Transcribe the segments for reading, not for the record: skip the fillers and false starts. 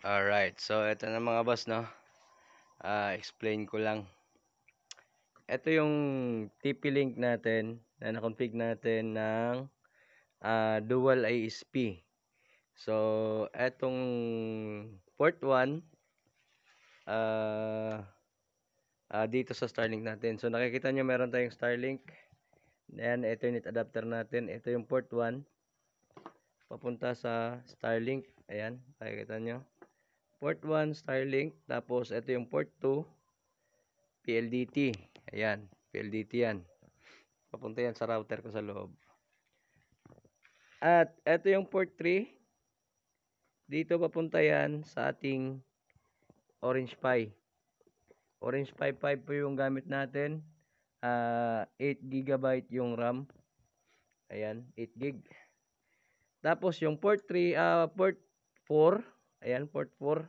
Alright, so ito na mga boss, no? Explain ko lang. Ito yung TP-Link natin na na-config natin ng dual ISP. So, etong port 1 dito sa Starlink natin. So, nakikita nyo meron tayong Starlink. Ayan, Ethernet adapter natin. Ito yung port 1 papunta sa Starlink. Ayan, nakikita nyo. Port 1 Starlink. Tapos, ito yung port 2 PLDT. Ayan, PLDT yan. Papunta yan sa router ko sa loob. At ito yung port 3. Dito papunta yan sa ating Orange Pi. Orange Pi 5 po yung gamit natin. 8 GB yung RAM. Ayan, 8 GB. Tapos yung port 3, port 4. Ayan, port 4.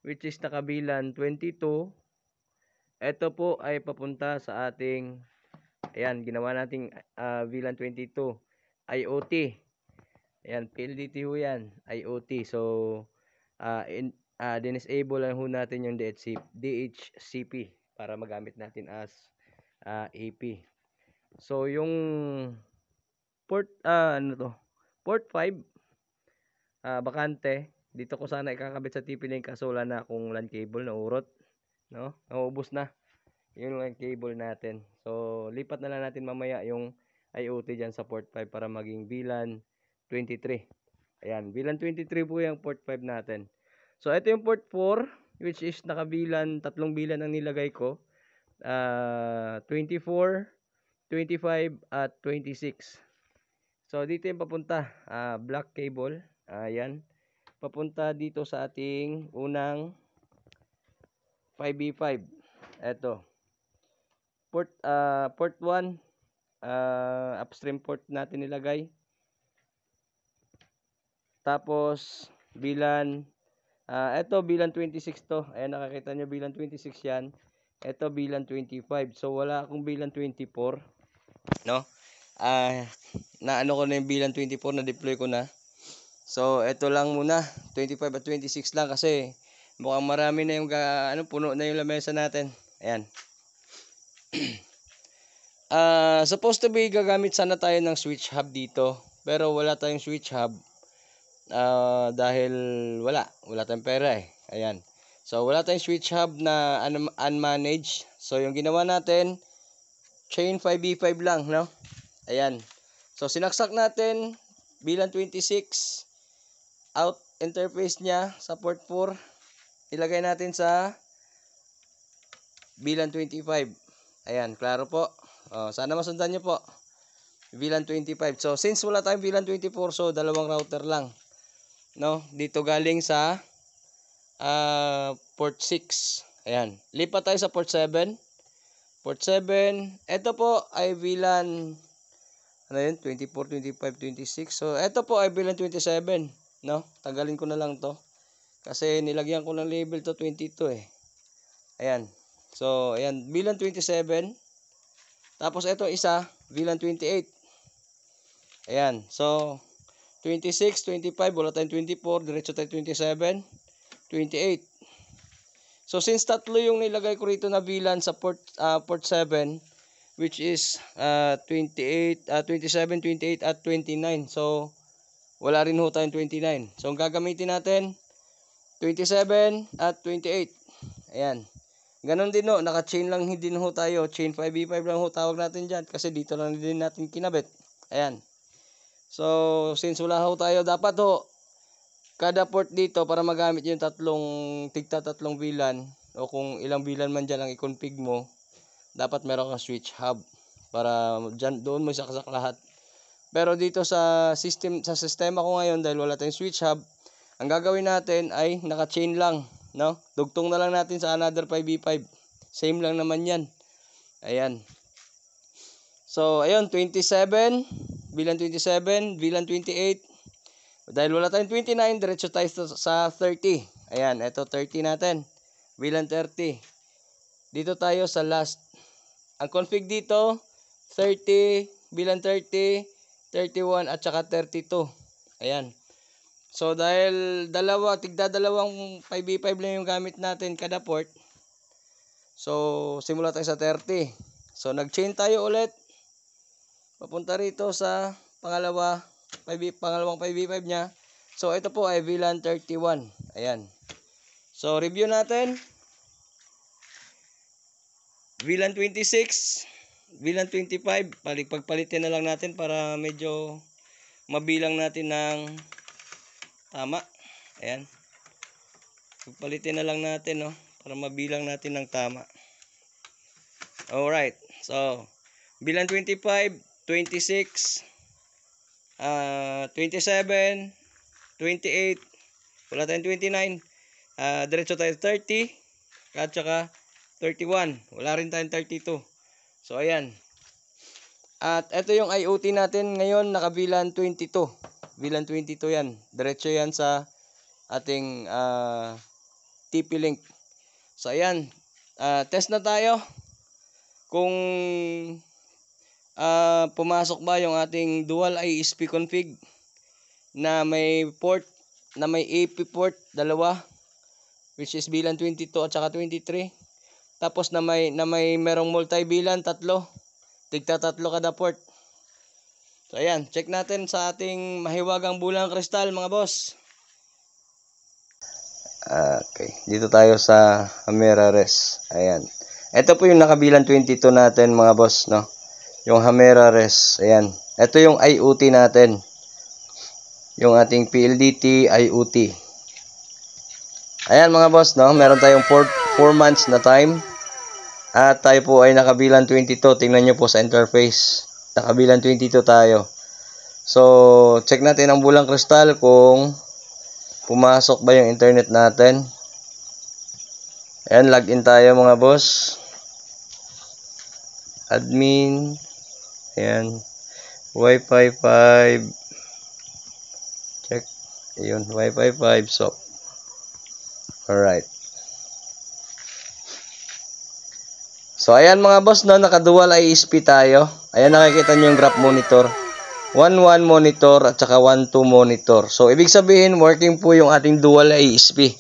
Which is nakabilan 22. Ito po ay papunta sa ating, ayan, ginawa nating VLAN 22. IoT. Ayan, PLDT ho yan. IoT. So, disable lang ho natin yung DHCP para magamit natin as AP. So, yung port, port 5, bakante. Dito ko sana ikakabit sa TP-Link kaso wala na akong LAN cable na urot. No? Naubos na yung LAN cable natin. So, lipat na lang natin mamaya yung IoT dyan sa port 5 para maging VLAN 23. Ayan, VLAN 23 po yung port 5 natin. So, ito yung port 4, which is nakabilan, tatlong bilan ang nilagay ko. 24, 25, at 26. So, dito yung papunta. Black cable. Ayan. Papunta dito sa ating unang 5v5. Ito. Port 1. Upstream port natin nilagay. Tapos, bilan, ito bilan 26 to. Ayan, nakakita nyo bilan 26 yan. Ito bilan 25. So, wala akong bilan 24. No? Naano ko na yung bilan 24, na-deploy ko na. So, ito lang muna. 25 at 26 lang kasi mukhang marami na yung, puno na yung lamesa natin. Ayan. Supposed to be gagamit sana tayo ng switch hub dito. Pero wala tayong switch hub. Dahil wala tayong pera eh. Ayan. So, wala tayong switch hub na unmanaged. So, yung ginawa natin, chain 5v5 lang, no? Ayan. So, sinaksak natin bilang 26 out interface niya sa port 4. Ilagay natin sa bilang 25. Ayan, klaro po. Sana masundan nyo po. VLAN 25. So, since wala tayong VLAN 24, so dalawang router lang. No? Dito galing sa port 6. Ayan. Lipat tayo sa port 7. Port 7. Ito po ay VLAN 24, 25, 26. So, ito po ay VLAN 27. No? Tanggalin ko na lang to. Kasi nilagyan ko ng label to 22 eh. Ayan. So, ayan. VLAN 27. Tapos, ito isa. VLAN 28. Ayan. So, 26, 25, wala tayong 24, diretso tayo 27, 28. So, since tatlo yung nilagay ko rito na VLAN sa port 7, which is 28, 27, 28, at 29. So, wala rin ho tayong 29. So, ang gagamitin natin, 27 at 28. Ayan. Ganon din ho, naka-chain lang din ho tayo. Chain 5v5 lang ho tawag natin dyan kasi dito lang din natin kinabit. Ayan. So, since wala ho tayo, dapat ho, kada port dito para magamit yung tatlong VLAN o kung ilang VLAN man dyan ang i-config mo, dapat meron kang switch hub para dyan, doon mo isaksak lahat. Pero dito sa sistema ko ngayon, dahil wala tayong switch hub, ang gagawin natin ay naka-chain lang, no? Dugtong na lang natin sa another 5v5. Same lang naman yan. Ayan. So, ayun, 27, VLAN 27, VLAN 28. Dahil wala tayong 29, diretso tayo sa 30. Ayan, ito 30 natin. VLAN 30. Dito tayo sa last. Ang config dito, 30, VLAN 30, 31, at saka 32. Ayan. So dahil tigda dalawang 5v5 lang yung gamit natin kada port. So simula tayo sa 30. So nag-chain tayo ulit. Papunta rito sa pangalawang 5v5 niya. So ito po ay VLAN 31. Ayan. So review natin. VLAN 26, VLAN 25, pagpalitin na lang natin para medyo mabilang natin ng tama. Ayan. Pagpalitin na lang natin, no, para mabilang natin ng tama. Alright. So, VLAN 25, 26, 27, 28, wala tayong 29, diretso tayo 30, at saka 31. Wala rin tayong 32. So, ayan. At ito yung IoT natin ngayon, naka VLAN 22. VLAN 22 yan. Diretso yan sa ating TP-Link. So, ayan. Test na tayo. Kung pumasok ba yung ating dual ISP config na may port, na may AP port, dalawa. Which is VLAN 22 at saka 23. Tapos na may merong multi-VLAN, tatlo. Tigta tatlo kada port. So ayan, check natin sa ating mahiwagang bulang kristal mga boss. Okay, dito tayo sa Hamera Res. Ayan. Ito po yung naka-VLAN 22 natin mga boss, no. Yung Hamera Res. Ayan. Ito yung IoT natin. Yung ating PLDT IoT. Ayan mga boss, no. Meron tayong 4 months na time. At tayo po ay naka-VLAN 22. Tingnan nyo po sa interface. Naka-VLAN 22 tayo. So, check natin ang bulang kristal kung pumasok ba yung internet natin. Ayan, login tayo mga boss. Admin. Ayan. Wi-Fi 5. Check. Ayun, Wi-Fi 5. So, alright. So, ayan mga boss, no, naka-dual ISP tayo. Ayan, nakikita nyo yung graph monitor. 1.1 monitor at saka 1.2 monitor. So, ibig sabihin, working po yung ating dual ISP.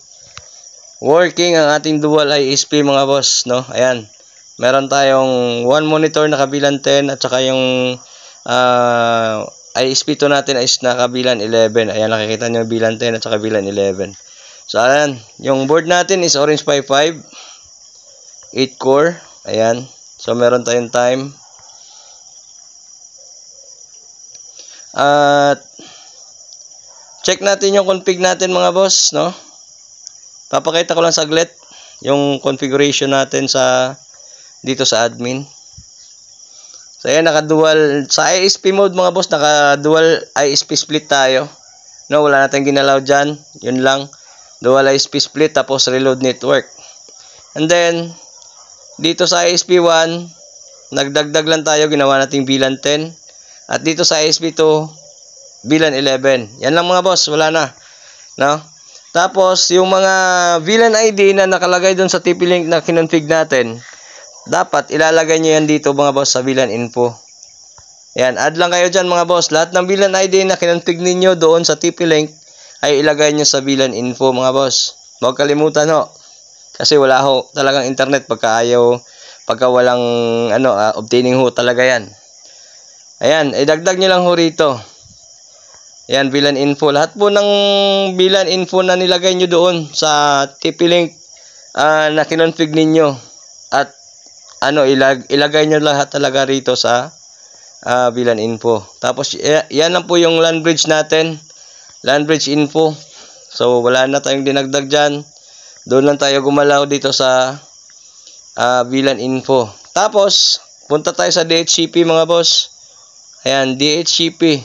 Working ang ating dual ISP mga boss, no. Ayan, meron tayong 1 monitor naka-VLAN 10 at saka yung ISP to natin is naka-VLAN 11. Ayan, nakikita nyo VLAN 10 at saka VLAN 11. So, ayan, yung board natin is Orange Pi 5, 8 core. Ayan. So, meron tayong time. At check natin yung config natin mga boss, no? Papakita ko lang saglit yung configuration natin sa dito sa admin. So, ayan, naka-dual sa ISP mode mga boss, naka-dual ISP split tayo. No, wala natin ginalaw dyan. Yun lang. Dual ISP split tapos reload network. And then dito sa ISP1, nagdagdag lang tayo, ginawa nating VLAN 10. At dito sa ISP2, VLAN 11. Yan lang mga boss, wala na. No? Tapos, yung mga VLAN ID na nakalagay doon sa TP-Link na kinonfig natin, dapat ilalagay nyo yan dito mga boss sa VLAN info. Yan, add lang kayo dyan mga boss. Lahat ng VLAN ID na kinonfig ninyo doon sa TP-Link ay ilagay nyo sa VLAN info mga boss. Huwag kalimutan ho. Kasi wala ho talagang internet pagka walang obtaining ho talaga yan. Ayan, idagdag nyo lang ho rito. Ayan, VLAN info. Lahat po ng VLAN info na nilagay nyo doon sa TP-Link na kinonfig ninyo. At ilagay nyo lahat talaga rito sa VLAN info. Tapos yan lang po yung LAN bridge natin. LAN bridge info. So wala na tayong dinagdag dyan. Doon lang tayo gumalaw dito sa VLAN info. Tapos, punta tayo sa DHCP mga boss. Ayan, DHCP.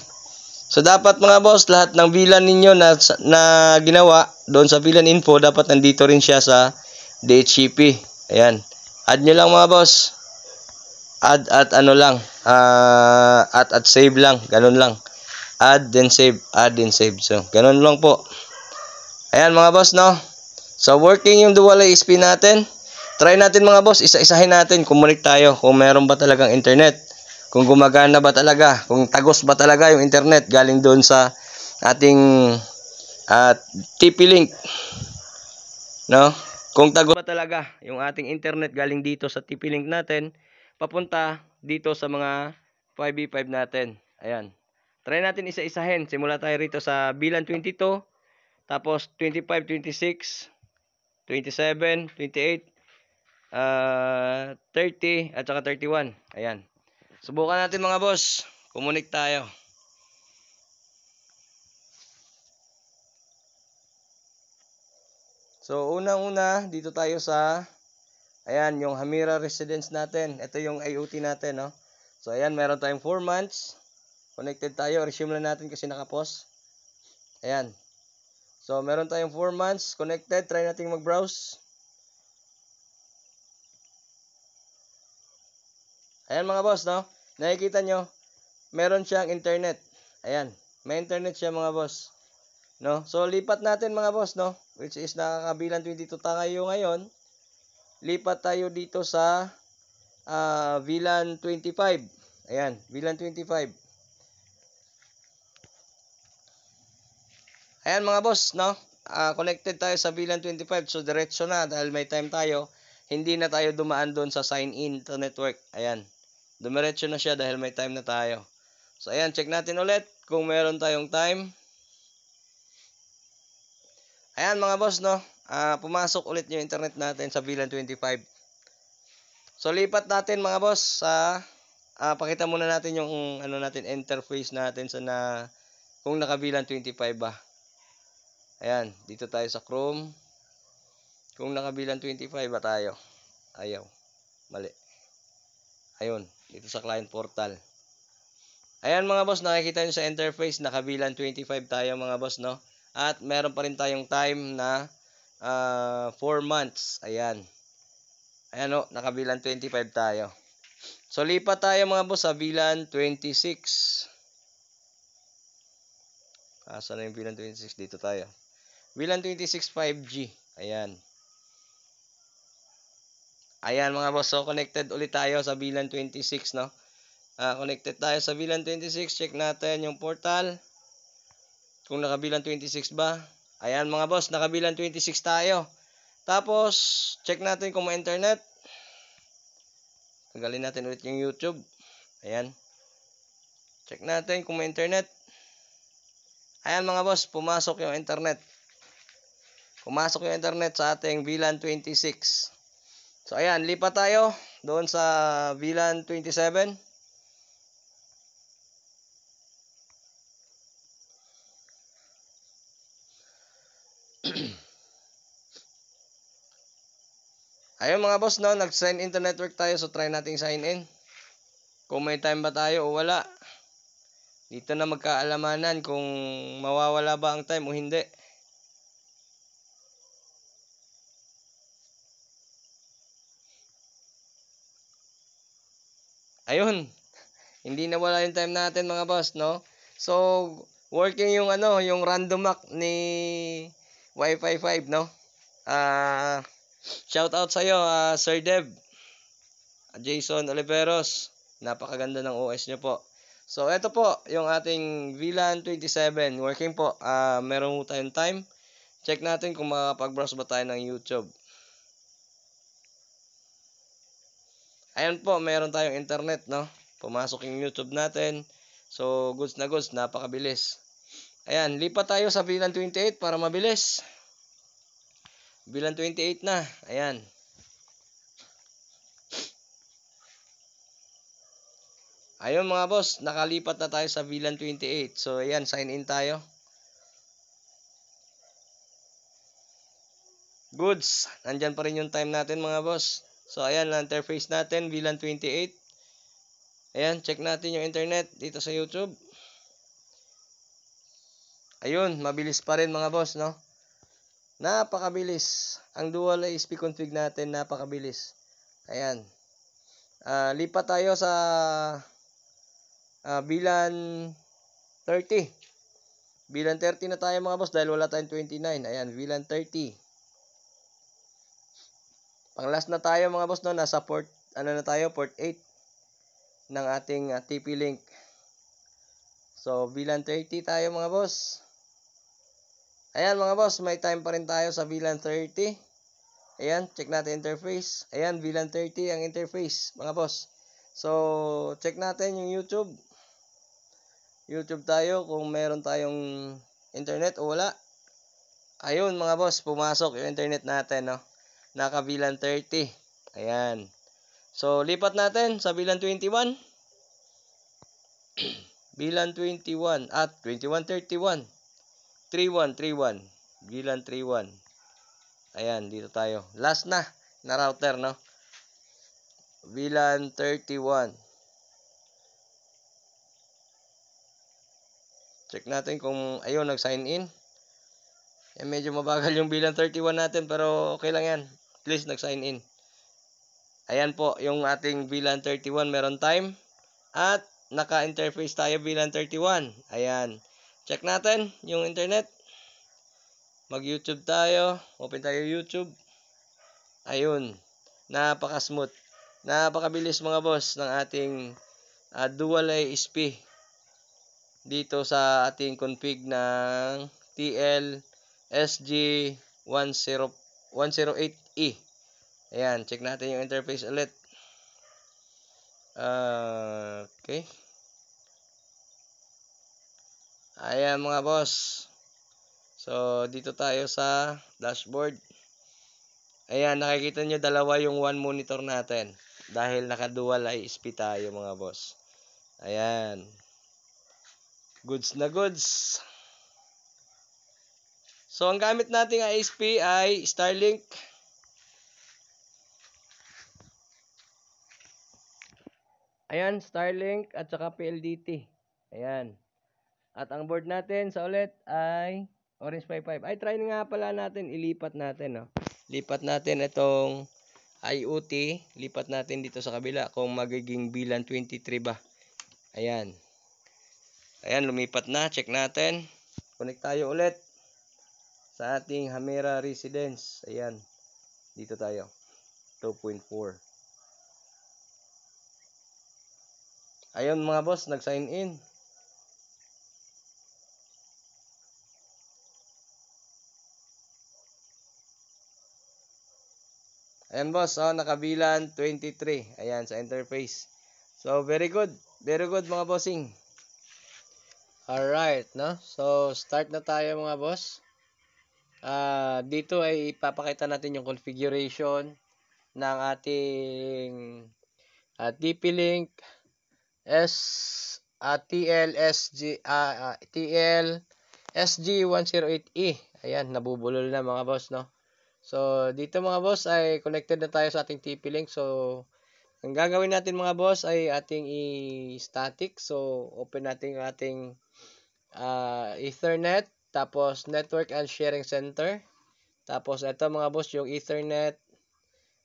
So, dapat mga boss, lahat ng VLAN ninyo na ginawa doon sa VLAN info, dapat nandito rin siya sa DHCP. Ayan. Add nyo lang mga boss. Add at save lang. Ganun lang. Add, then save. Add, then save. So, ganun lang po. Ayan mga boss, no? So, working yung dual ISP natin. Try natin mga boss, isa-isahin natin. Connect tayo kung meron ba talagang internet. Kung gumagana ba talaga. Kung tagos ba talaga yung internet galing doon sa ating at TP-Link, no? Kung tago pa talaga yung ating internet galing dito sa TP-Link natin, papunta dito sa mga 5v5 natin. Ayan. Try natin isa-isahin. Simula tayo rito sa bilang 22, tapos 25, 26, 27, 28, 30, at saka 31. Ayan. Subukan natin mga boss. Kumunik tayo. So, unang-una, dito tayo sa, ayan, yung Hamira Residence natin. Ito yung IoT natin, no? So, ayan, meron tayong 4 months. Connected tayo. Resume lang natin kasi nakapos. Ayan. So, meron tayong 4 months connected. Try natin mag-browse. Ayan mga boss, no? Nakikita nyo, meron siyang internet. Ayan. May internet siya mga boss. No? So, lipat natin mga boss, no? Which is nakakabilang 22 tayo ngayon. Lipat tayo dito sa VLAN 25. Ayan, VLAN 25. Ayan mga boss, no? Connected tayo sa VLAN 25. So, diretso na dahil may time tayo. Hindi na tayo dumaan doon sa sign in to network. Ayan. Dumiretso na siya dahil may time na tayo. So, ayan, check natin ulit kung meron tayong time. Ayan mga boss, no? Pumasok ulit yung internet natin sa VLAN 25. So, lipat natin mga boss sa pakita muna natin yung ano natin interface natin sa kung nakabilang 25 ba. Ayan, dito tayo sa Chrome. Kung nakabilang 25 ba tayo? Ayaw. Mali. Ayun, dito sa client portal. Ayan mga boss, nakikita nyo sa interface, nakabilang 25 tayo mga boss, no? At meron pa rin tayong time na 4 months. Ayan. Ayan o, nakabilang 25 tayo. So, lipat tayo mga boss sa bilan 26. Saan na yung bilan 26? Dito tayo. Bilan 26 5G. Ayan. Ayan mga boss. So, connected ulit tayo sa bilan 26, no? Connected tayo sa bilan 26. Check natin yung portal. Kung nakabilan 26 ba. Ayan mga boss. Nakabilan 26 tayo. Tapos, check natin kung may internet. Tanggalin natin ulit yung YouTube. Ayan. Check natin kung may internet. Ayan mga boss. Pumasok yung internet. Pumasok yung internet sa ating VLAN 26. So, ayan. Lipat tayo doon sa VLAN 27. Ayun mga boss, no? Nag-sign in to network tayo. So, try nating sign in. Kung may time ba tayo o wala. Dito na magkaalamanan kung mawawala ba ang time o hindi. Ayun. Hindi na wala yung time natin mga boss, no? So, working yung yung random hack ni Wi-Fi 5, no? Shout out sa iyo, Sir Dev, Jason Oliveros. Napakaganda ng OS nyo po. So, ito po yung ating VLAN 27. Working po. Meron po tayong time. Check natin kung makapag-browse ba tayo ng YouTube. Ayan po, meron tayong internet, no? Pumasok yung YouTube natin. So, goods na goods. Napakabilis. Ayan, lipat tayo sa VLAN 28 para mabilis. VLAN 28 na. Ayan. Ayun mga boss, nakalipat na tayo sa VLAN 28. So, ayan, sign in tayo. Goods. Nandyan pa rin yung time natin mga boss. So, ayan, interface natin, VLAN 28. Ayan, check natin yung internet dito sa YouTube. Ayun, mabilis pa rin mga boss, no? Napakabilis. Ang dual ISP config natin, napakabilis. Ayan. Lipat tayo sa VLAN 30. VLAN 30 na tayo mga boss dahil wala tayong 29. Ayan, VLAN 30. Pang last na tayo mga boss, no? Nasa port, na tayo? Port 8 ng ating TP-Link. So, VLAN 30 tayo mga boss. Ayan mga boss, may time pa rin tayo sa VLAN 30. Ayan, check natin interface. Ayan, VLAN 30 ang interface mga boss. So, check natin yung YouTube. YouTube tayo kung meron tayong internet o wala. Ayun mga boss, pumasok yung internet natin, no? Naka VLAN 30. Ayan. So, lipat natin sa VLAN 21. VLAN 21 at 2131. 3131. VLAN 31. Ayan, dito tayo. Last na router, no? VLAN 31. Check natin kung ayun, nag-sign in. Medyo mabagal yung VLAN 31 natin pero okay lang yan. At least nag-sign in. Ayan po, yung ating VLAN 31 meron time. At naka-interface tayo VLAN 31. Ayan. Check natin yung internet. Mag-YouTube tayo. Open tayo YouTube. Ayun. Napaka-smooth. Napakabilis mga boss ng ating dual ISP. Dito sa ating config ng TL-SG108E. Ayan. Check natin yung interface ulit. Okay. Ayan mga boss. So, dito tayo sa dashboard. Ayan, nakikita nyo dalawa yung one monitor natin. Dahil naka-dual ISP tayo mga boss. Ayan. Goods na goods. So, ang gamit nating ISP ay Starlink. Ayan, Starlink at saka PLDT. Ayan. At ang board natin sa ulit ay Orange 55. Ay, try nga pala natin. Ilipat natin, no? Lipat natin itong IoT. Lipat natin dito sa kabila kung magiging VLAN 23 ba. Ayan. Ayan, lumipat na. Check natin. Connect tayo ulit sa ating Hamera Residence. Ayan. Dito tayo. 2.4. Ayun mga boss, nag-sign in. Ayan boss, naka-VLAN 23. Ayan, sa interface. So, very good. Very good mga bossing. Alright, no? So, start na tayo mga boss. Dito ay ipapakita natin yung configuration ng ating TP-Link TL-SG108E. Ayan, nabubulol na mga boss, no? So, dito mga boss ay connected na tayo sa ating TP-Link. So, ang gagawin natin mga boss ay ating i-static. So, open natin yung ating Ethernet. Tapos, Network and Sharing Center. Tapos, ito mga boss, yung Ethernet.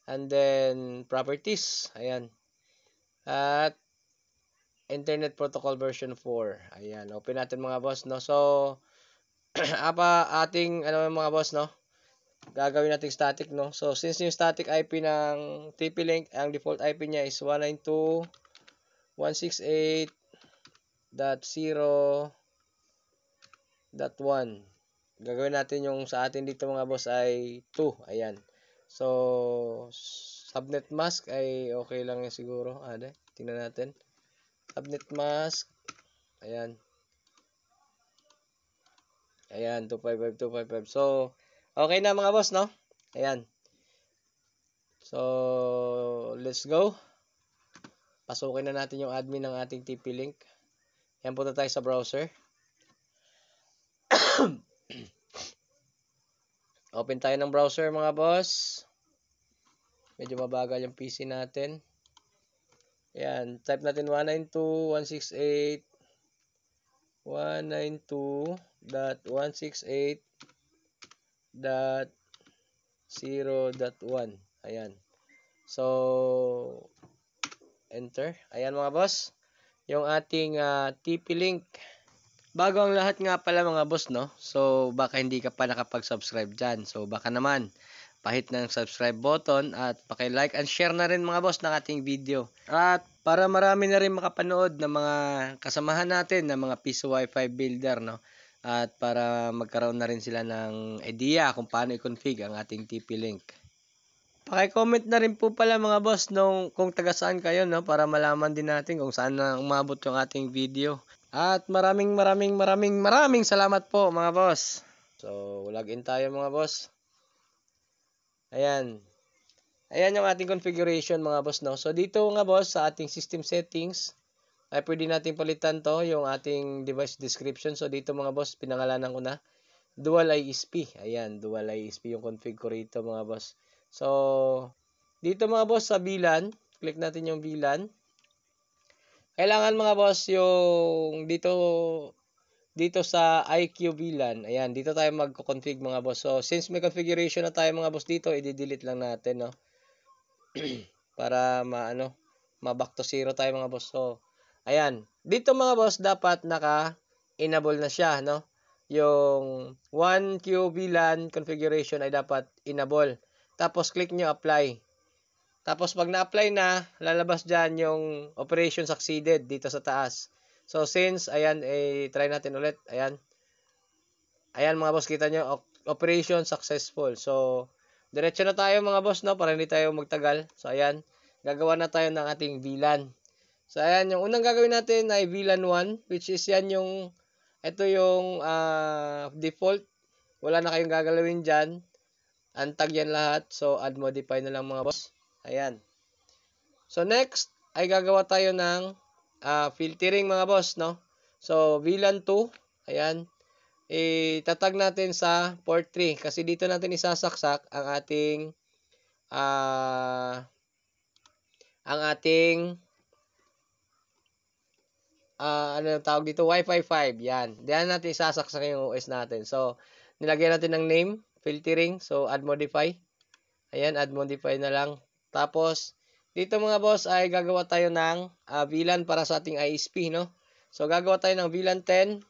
And then, Properties. Ayan. At, Internet Protocol version 4. Ayan. Open natin mga boss, no? So, ating, mga boss, no? Gagawin natin static, no? So, since yung static IP ng TP-Link, ang default IP niya is 192.168.0.1. Gagawin natin yung sa atin dito mga boss ay 2. Ayan. So, subnet mask ay okay lang yan siguro. Tingnan natin. Subnet mask. Ayan. Ayan, 255.255. So, okay na mga boss, no? Ayan. So, let's go. Pasukin na natin yung admin ng ating TP-Link. Ayan, punta tayo sa browser. Open tayo ng browser mga boss. Medyo mabagal yung PC natin. Ayan, type natin 192.168.0.1. Ayan. So, enter. Ayan mga boss. Yung ating TP-Link. Bago ang lahat nga pala mga boss, no? So, baka hindi ka pa nakapag-subscribe dyan. So, baka naman, pahit ng subscribe button at paki-like and share na rin mga boss ng ating video. At para marami na rin makapanood ng mga kasamahan natin ng mga piso Wi-Fi builder, no? at para magkaroon na rin sila ng idea kung paano i-config ang ating TP-Link. Paki-comment na rin po pala mga boss kung taga saan kayo, no, para malaman din natin kung saan na umabot yung ating video. At maraming salamat po mga boss. So, login tayo mga boss. Ayan. Ayan yung ating configuration mga boss, no. So, dito nga boss sa ating system settings, ay pwede natin palitan to yung ating device description. So dito mga boss, pinangalanan ko na dual ISP. Ayan, dual ISP yung config ko rito mga boss. So dito mga boss sa VLAN, click natin yung VLAN. Kailangan mga boss yung dito sa IQ VLAN. Ayan, dito tayo magko-config mga boss. So since may configuration na tayo mga boss dito, i-delete lang natin, no. Para ma-back to zero tayo mga boss. So ayan, dito mga boss dapat naka-enable na siya, no? Yung 1Q VLAN configuration ay dapat enable. Tapos click nyo apply. Tapos pag na-apply na, lalabas dyan yung operation succeeded dito sa taas. So since, ayan, try natin ulit. Ayan. Ayan mga boss, kita nyo, operation successful. So, diretso na tayo mga boss, no? Para hindi tayo magtagal. So ayan, gagawa na tayo ng ating VLAN. So, ayan, yung unang gagawin natin ay VLAN 1, which is yan ito yung default. Wala na kayong gagalawin dyan. Untag yan lahat. So, add modify na lang mga boss. Ayan. So, next, ay gagawa tayo ng filtering mga boss, no? So, VLAN 2, ayan. Itatag natin sa port 3 kasi dito natin isasaksak ang ating ano tawag dito, Wi-Fi 5. Yan. Diyan natin isasaksak yung OS natin. So, nilagyan natin ng name, filtering. So, add modify. Ayan, add modify na lang. Tapos, dito mga boss ay gagawa tayo ng VLAN para sa ating ISP, no? So, gagawa tayo ng VLAN 10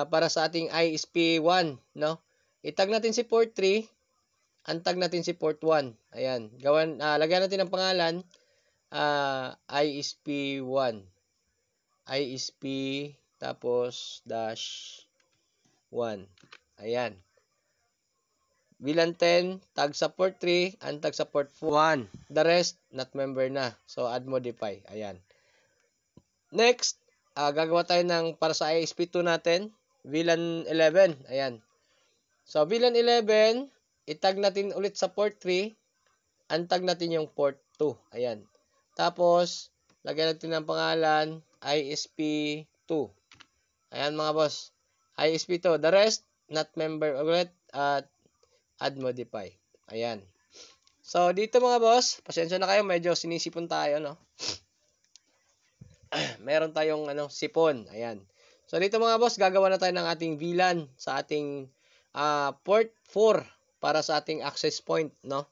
para sa ating ISP 1, no? Itag natin si port 3, untag natin si port 1. Ayan. Lagyan natin ng pangalan ISP 1. ISP tapos dash 1. Ayan. VLAN 10, tag sa port 3, untag sa port 1. The rest, not member na. So, add modify. Ayan. Next, gagawa tayo ng para sa ISP 2 natin, VLAN 11. Ayan. So, VLAN 11, itag natin ulit sa port 3, untag natin yung port 2. Ayan. Tapos, lagyan natin ng pangalan, ISP2. Ayan mga boss. ISP2. The rest, not member ulit at add modify. Ayan. So, dito mga boss, pasensya na kayo, medyo sinisipon tayo, no? Meron tayong sipon. Ayan. So, dito mga boss, gagawa na tayo ng ating VLAN sa ating port 4 para sa ating access point, no?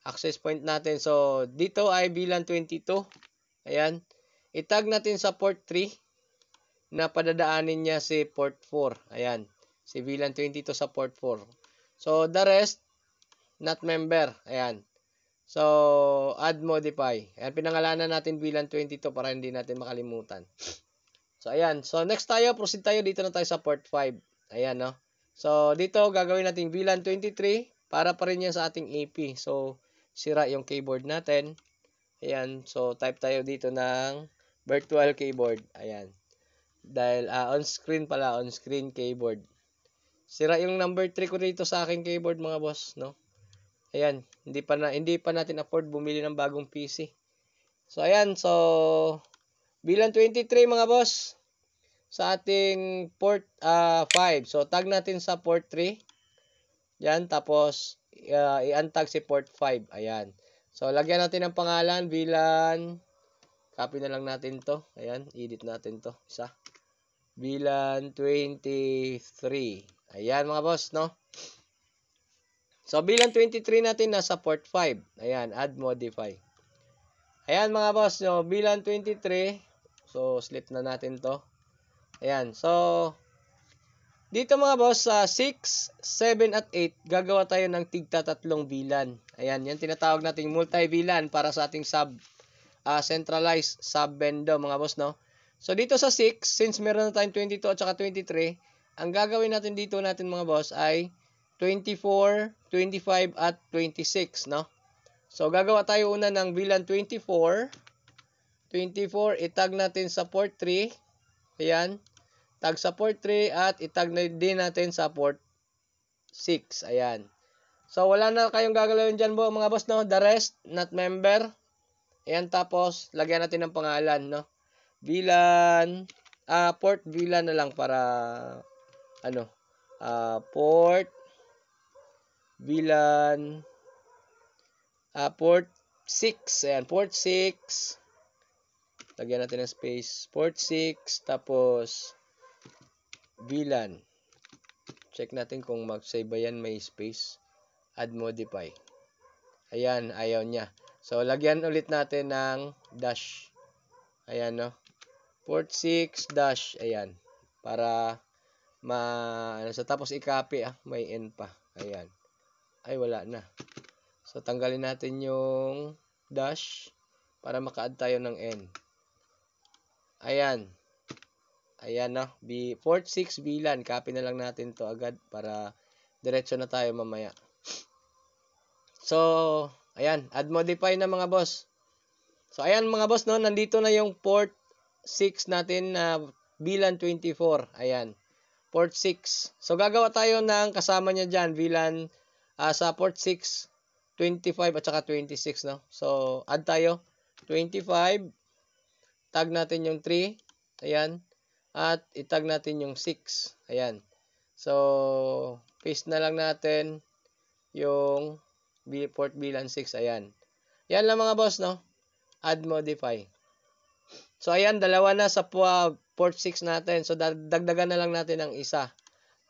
Access point natin. So, dito ay VLAN 22. Ayan. Itag natin sa port 3 na padadaanin niya si port 4. Ayan. Si VLAN 22 sa port 4. So, the rest, not member. Ayan. So, add modify. Ayan, pinangalanan natin VLAN 22 para hindi natin makalimutan. So, ayan. So, next tayo, proceed tayo. Dito na tayo sa port 5. Ayan, no? So, dito gagawin natin VLAN 23 para pa rin yan sa ating AP. So, sira yung keyboard natin. Ayan. So, type tayo dito ng virtual keyboard. Ayan. Dahil on-screen pala, on-screen keyboard. Sira yung number 3 ko dito sa aking keyboard mga boss, no? Ayan, hindi pa natin afford bumili ng bagong PC. So ayan, so VLAN 23 mga boss sa ating port 5. So tag natin sa port 3. Yan, tapos i-untag si port 5. Ayan. So lagyan natin ng pangalan VLAN. Copy na lang natin 'to. Ayan, edit natin 'to. Isa. VLAN 23. Ayan mga boss, no? So, VLAN 23 natin nasa port 5. Ayan, add modify. Ayan mga boss, no? VLAN 23. So, slip na natin to. Ayan, so, dito mga boss, sa 6, 7, at 8, gagawa tayo ng tigta tatlong VLAN. Ayan, yan tinatawag nating multi-VLAN para sa ating centralized sub-bendo mga boss, no? So, dito sa 6, since meron na tayong 22 at saka 23, ang gagawin natin dito natin mga boss ay 24, 25 at 26, no? So gagawa tayo una ng bilang 24. 24 itag natin sa port 3. Ayan. Tag sa port 3 at itag na din natin sa port 6. Ayan. So wala na kayong gagalawin diyan mga boss, no? The rest not member. Ayan, tapos lagyan natin ng pangalan, no? VLAN, port VLAN na lang para ano? Port VLAN port 6. Ayan, port 6. Lagyan natin ng space. Port 6 tapos VLAN. Check natin kung mag-save ba yan, may space. Add modify. Ayan, ayaw niya. So lagyan ulit natin ng dash. Ayan, no? Port 6 dash. Ayan. Para tapos i-copy, may N pa. Ayan. Ay, wala na. So tanggalin natin yung dash para maka-add tayo ng N. Ayan. Ayan, no? Port 6 VLAN. Copy na lang natin to agad para diretso na tayo mamaya. So, ayan. Add modify na mga boss. So, ayan mga boss, no? Nandito na yung port 6 natin na VLAN 24. Ayan. Port 6. So, gagawa tayo ng kasama niya dyan. VLAN sa port 6, 25 at saka 26, no? So, add tayo. 25. Tag natin yung 3. Ayan. At itag natin yung 6. Ayan. So, paste na lang natin yung port VLAN 6. Ayan. Yan lang mga boss, no? Add modify. So, ayan. Dalawa na sa port 6 natin. So, dagdagan na lang natin ng isa.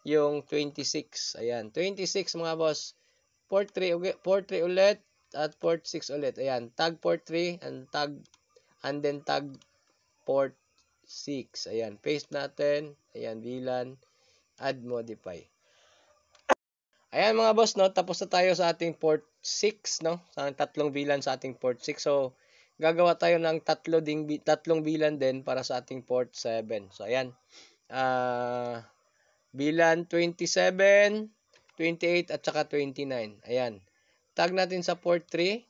Yung 26. Ayan. 26 mga boss. Port 3 ulit. At port 6 ulit. Ayan. Tag port 3 and then tag port 6. Ayan. Paste natin. Ayan. VLAN. Add modify. Ayan mga boss, no? Tapos na tayo sa ating port 6, no? Sa tatlong VLAN sa ating port 6. So, gagawa tayo ng tatlong VLAN din para sa ating port 7. So, ayan. VLAN 27, 28 at saka 29. Ayan. Tag natin sa port 3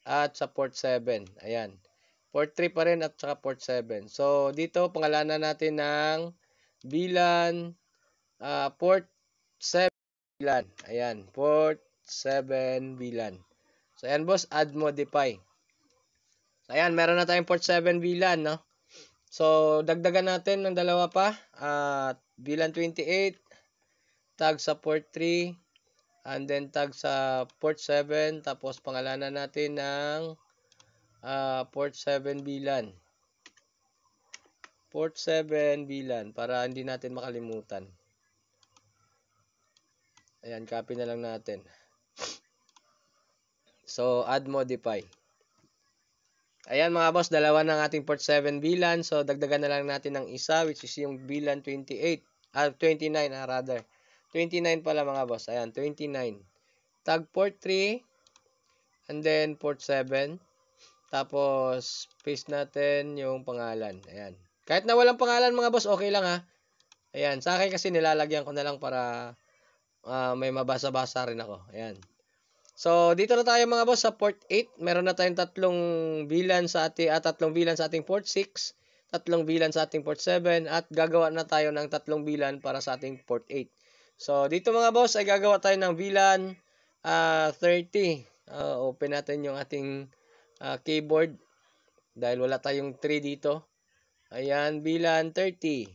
at sa port 7. Ayan. Port 3 pa rin at saka port 7. So, dito, pangalanan natin ng VLAN port 7 VLAN. Ayan. Port 7 VLAN. So, ayan boss, add modify. So, ayan, meron na tayong port 7 VLAN, no? So, dagdagan natin ng dalawa pa. VLAN 28, tag sa port 3, and then tag sa port 7, tapos pangalanan natin ng port 7 VLAN. Port 7 VLAN para hindi natin makalimutan. Ayan, copy na lang natin. So, add modify. Ayan mga boss, dalawa ng ating port 7 VLAN. So, dagdagan na lang natin ng isa, which is yung VLAN 29 rather. 29 pala mga boss. Ayan, 29. Tag port 3, and then port 7. Tapos, paste natin yung pangalan. Ayan. Kahit na walang pangalan mga boss, okay lang ha. Ayan, sa akin kasi nilalagyan ko na lang para may mabasa-basa rin ako. Ayan. So, dito na tayo mga boss sa port 8. Meron na tayong tatlong VLAN sa ating port 6, tatlong VLAN sa ating port 7, at gagawa na tayo ng tatlong VLAN para sa ating port 8. So, dito mga boss ay gagawa tayo ng VLAN 30. Open natin yung ating keyboard dahil wala tayong 3 dito. Ayan, VLAN 30.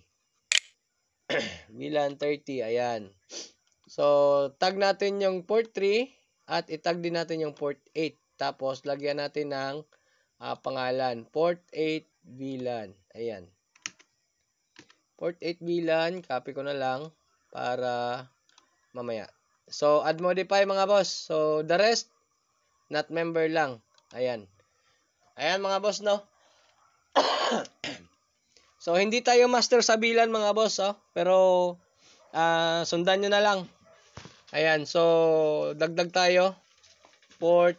VLAN 30, ayan. So, tag natin yung port 3 at itag din natin yung port 8. Tapos, lagyan natin ng pangalan. Port 8 VLAN. Ayan. Port 8 VLAN. Copy ko na lang para mamaya. So, add modify mga boss. So, the rest, not member lang. Ayan. Ayan mga boss, no? So, hindi tayo master sa VLAN mga boss, pero sundan nyo na lang. Ayan, so dagdag tayo. Port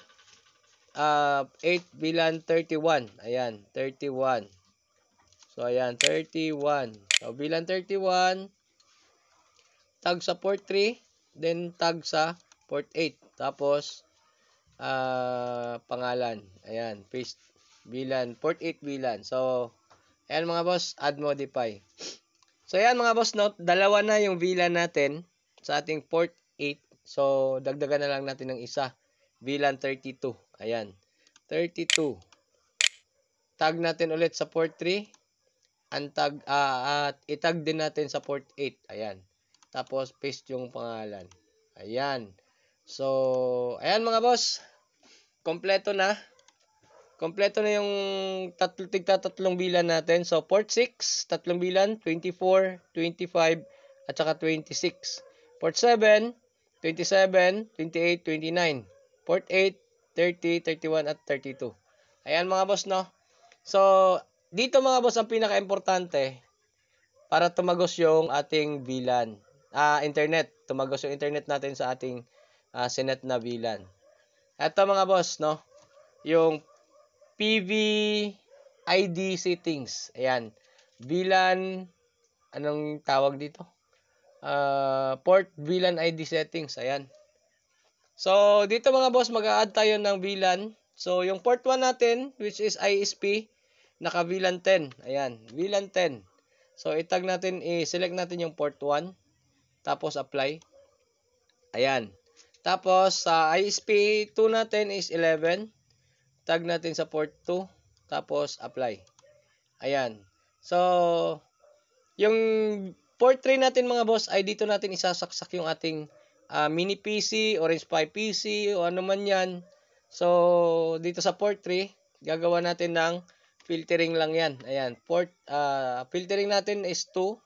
8 VLAN 31. Ayan, 31. So, ayan, 31. So, VLAN 31. tag sa port 3, then tag sa port 8. Tapos, pangalan. Ayan, paste. VLAN, port 8 VLAN. So, ayan mga boss, add modify. So, ayan mga boss, no, dalawa na yung VLAN natin sa ating port 8. So, dagdagan na lang natin ng isa. VLAN 32. Ayan, 32. Tag natin ulit sa port 3. At itag din natin sa port 8. Ayan. Tapos, paste yung pangalan. Ayan. So, ayan mga boss. Kompleto na. Kompleto na yung tatlong bilan natin. So, port 6, tatlong bilan, 24, 25, at saka 26. Port 7, 27, 28, 29. Port 8, 30, 31, at 32. Ayan mga boss, no? So, dito mga boss, ang pinaka-importante para tumagos yung ating VLAN. Internet. Tumagos yung internet natin sa ating sinet na VLAN. Ito mga boss, no? Yung PVID settings. Ayan. VLAN, anong tawag dito? Port VLAN ID settings. Ayan. So, dito mga boss, mag-a-add tayo ng VLAN. So, yung port 1 natin, which is ISP, naka VLAN 10. Ayan, VLAN 10. So, itag natin, i-select natin yung port 1. Tapos, apply. Ayan. Tapos, sa ISP 2 natin is 11. Tag natin sa port 2. Tapos, apply. Ayan. So, yung port 3 natin mga boss, ay dito natin isasaksak yung ating mini PC, Orange Pi PC, o ano man yan. So, dito sa port 3, gagawa natin ng filtering lang yan. Ayan, filtering natin is 2.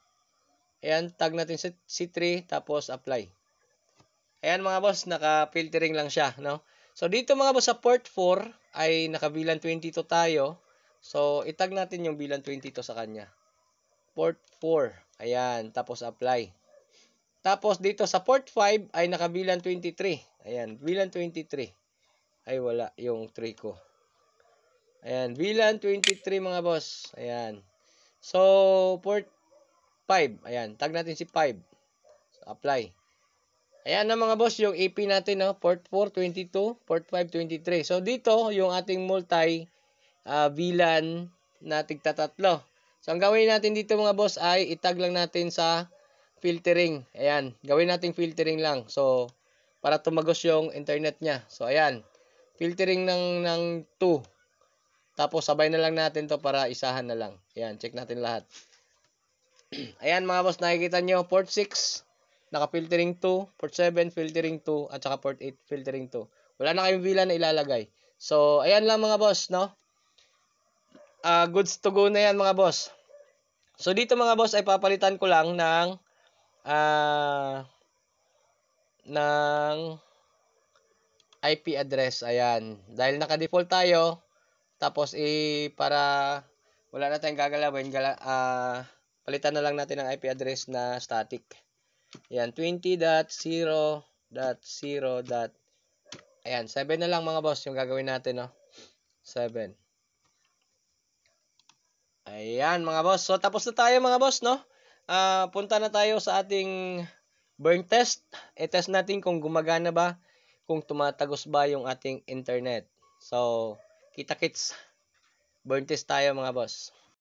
Ayan, tag natin sa C3, tapos apply. Ayan mga boss, naka-filtering lang siya, no? So, dito mga boss, sa port 4, ay naka-VLAN 22 tayo. So, itag natin yung VLAN 22 sa kanya. Port 4, ayan, tapos apply. Tapos dito sa port 5 ay naka-VLAN 23. Ayan, VLAN 23. Ay wala yung 3 ko. Ayan, VLAN 23 mga boss. Ayan. So, port 5. Ayan, tag natin si 5. So, apply. Ayan na mga boss, yung AP natin, no? Port 4, 22. Port 5, 23. So, dito, yung ating multi VLAN na tigtatatlo. So, ang gawin natin dito mga boss ay itag lang natin sa filtering. Ayan, gawin natin filtering lang. So, para tumagos yung internet niya. So, ayan. Filtering ng 2. Tapos, sabay na lang natin to para isahan na lang. Ayan, check natin lahat. Ayan mga boss, nakikita nyo, port 6, naka-filtering 2, port 7, filtering 2, at saka port 8, filtering 2. Wala na kayong VLAN na ilalagay. So, ayan lang mga boss, no? Goods to go na yan mga boss. So, dito mga boss ay papalitan ko lang ng IP address. Ayan. Dahil naka-default tayo, tapos para wala na tayong gagalawin, palitan na lang natin ng IP address na static. Ayan, 20.0.0. Ayan, 7 na lang mga boss yung gagawin natin, no? 7. Ayan mga boss. So, tapos na tayo mga boss, no? Punta na tayo sa ating burn test. I-test natin kung gumagana ba, kung tumatagos ba yung ating internet. So, kita-kits. Burn test tayo mga boss.